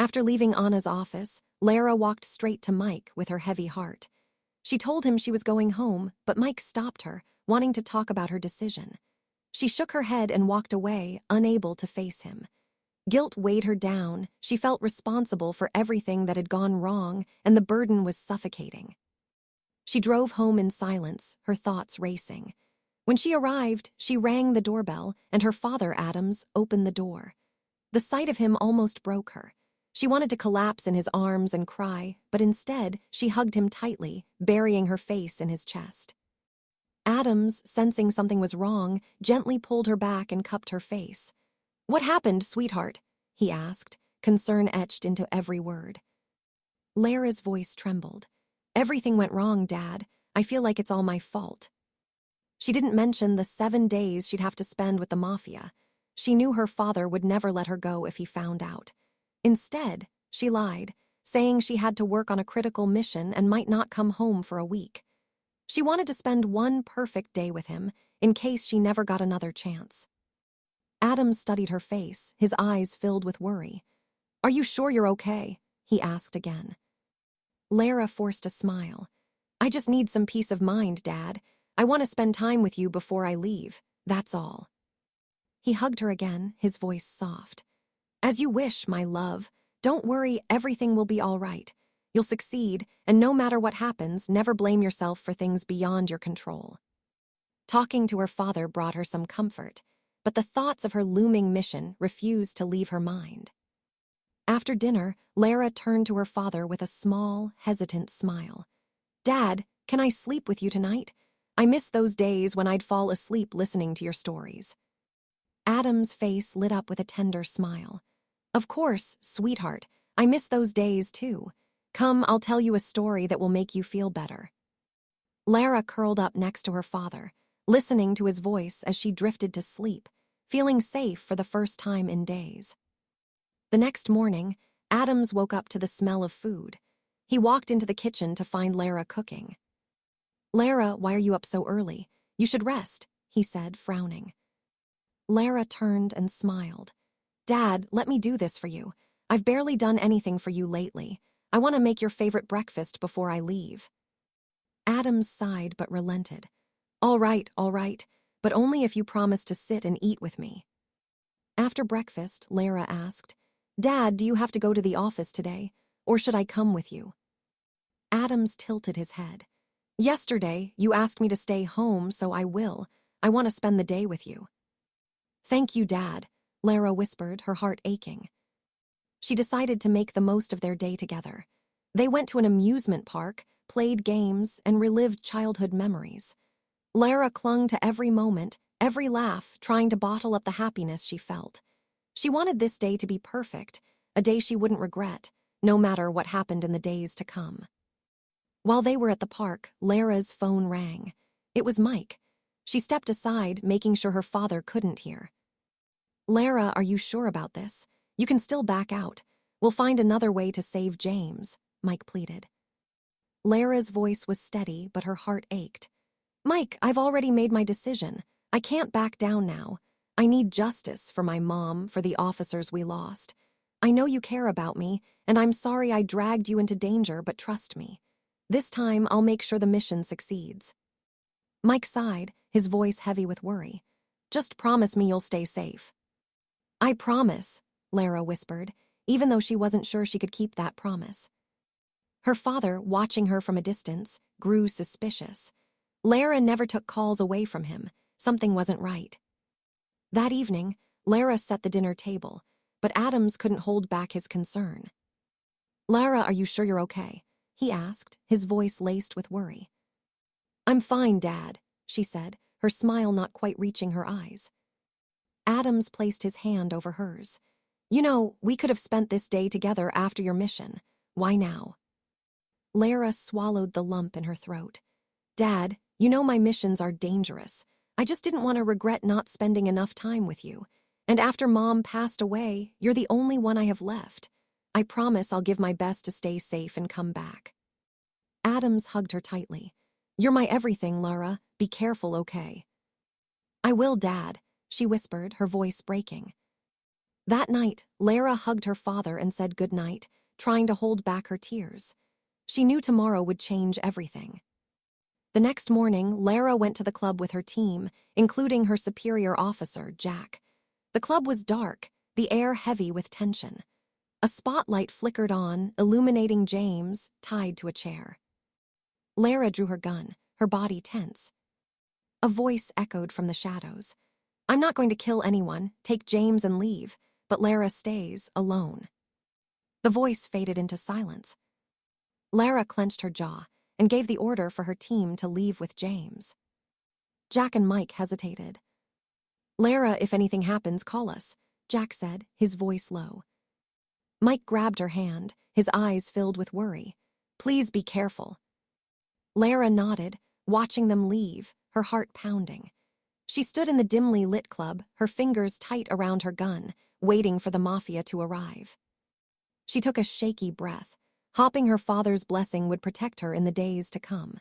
After leaving Anna's office, Lara walked straight to Mike with her heavy heart. She told him she was going home, but Mike stopped her, wanting to talk about her decision. She shook her head and walked away, unable to face him. Guilt weighed her down. She felt responsible for everything that had gone wrong, and the burden was suffocating. She drove home in silence, her thoughts racing. When she arrived, she rang the doorbell, and her father, Adams, opened the door. The sight of him almost broke her. She wanted to collapse in his arms and cry, but instead, she hugged him tightly, burying her face in his chest. Adams, sensing something was wrong, gently pulled her back and cupped her face. "What happened, sweetheart?" he asked, concern etched into every word. Lara's voice trembled. "Everything went wrong, Dad. I feel like it's all my fault." She didn't mention the 7 days she'd have to spend with the Mafia. She knew her father would never let her go if he found out. Instead, she lied, saying she had to work on a critical mission and might not come home for a week. She wanted to spend one perfect day with him, in case she never got another chance. Adams studied her face, his eyes filled with worry. "Are you sure you're okay?" he asked again. Lara forced a smile. "I just need some peace of mind, Dad. I want to spend time with you before I leave, that's all." He hugged her again, his voice soft. "As you wish, my love. Don't worry, everything will be all right. You'll succeed, and no matter what happens, never blame yourself for things beyond your control." Talking to her father brought her some comfort, but the thoughts of her looming mission refused to leave her mind. After dinner, Lara turned to her father with a small, hesitant smile. "Dad, can I sleep with you tonight? I miss those days when I'd fall asleep listening to your stories." Adam's face lit up with a tender smile. "Of course, sweetheart. I miss those days, too. Come, I'll tell you a story that will make you feel better." Lara curled up next to her father, listening to his voice as she drifted to sleep, feeling safe for the first time in days. The next morning, Adams woke up to the smell of food. He walked into the kitchen to find Lara cooking. "Lara, why are you up so early? You should rest," he said, frowning. Lara turned and smiled. "Dad, let me do this for you. I've barely done anything for you lately. I want to make your favorite breakfast before I leave." Adams sighed but relented. All right, but only if you promise to sit and eat with me." After breakfast, Lara asked, "Dad, do you have to go to the office today, or should I come with you?" Adams tilted his head. "Yesterday, you asked me to stay home, so I will. I want to spend the day with you." "Thank you, Dad," Lara whispered, her heart aching. She decided to make the most of their day together. They went to an amusement park, played games, and relived childhood memories. Lara clung to every moment, every laugh, trying to bottle up the happiness she felt. She wanted this day to be perfect, a day she wouldn't regret, no matter what happened in the days to come. While they were at the park, Lara's phone rang. It was Mike. She stepped aside, making sure her father couldn't hear. "Lara, are you sure about this? You can still back out. We'll find another way to save James," Mike pleaded. Lara's voice was steady, but her heart ached. "Mike, I've already made my decision. I can't back down now. I need justice for my mom, for the officers we lost. I know you care about me, and I'm sorry I dragged you into danger, but trust me. This time, I'll make sure the mission succeeds." Mike sighed, his voice heavy with worry. "Just promise me you'll stay safe." "I promise," Lara whispered, even though she wasn't sure she could keep that promise. Her father, watching her from a distance, grew suspicious. Lara never took calls away from him. Something wasn't right. That evening, Lara set the dinner table, but Adams couldn't hold back his concern. "Lara, are you sure you're okay?" he asked, his voice laced with worry. "I'm fine, Dad," she said, her smile not quite reaching her eyes. Adams placed his hand over hers. "You know, we could have spent this day together after your mission. Why now?" Lara swallowed the lump in her throat. "Dad, you know my missions are dangerous. I just didn't want to regret not spending enough time with you. And after Mom passed away, you're the only one I have left. I promise I'll give my best to stay safe and come back." Adams hugged her tightly. "You're my everything, Lara. Be careful, okay?" "I will, Dad," she whispered, her voice breaking. That night, Lara hugged her father and said goodnight, trying to hold back her tears. She knew tomorrow would change everything. The next morning, Lara went to the club with her team, including her superior officer, Jack. The club was dark, the air heavy with tension. A spotlight flickered on, illuminating James, tied to a chair. Lara drew her gun, her body tense. A voice echoed from the shadows. "I'm not going to kill anyone, take James and leave, but Lara stays, alone." The voice faded into silence. Lara clenched her jaw and gave the order for her team to leave with James. Jack and Mike hesitated. "Lara, if anything happens, call us," Jack said, his voice low. Mike grabbed her hand, his eyes filled with worry. "Please be careful." Lara nodded, watching them leave, her heart pounding. She stood in the dimly lit club, her fingers tight around her gun, waiting for the Mafia to arrive. She took a shaky breath, hoping her father's blessing would protect her in the days to come.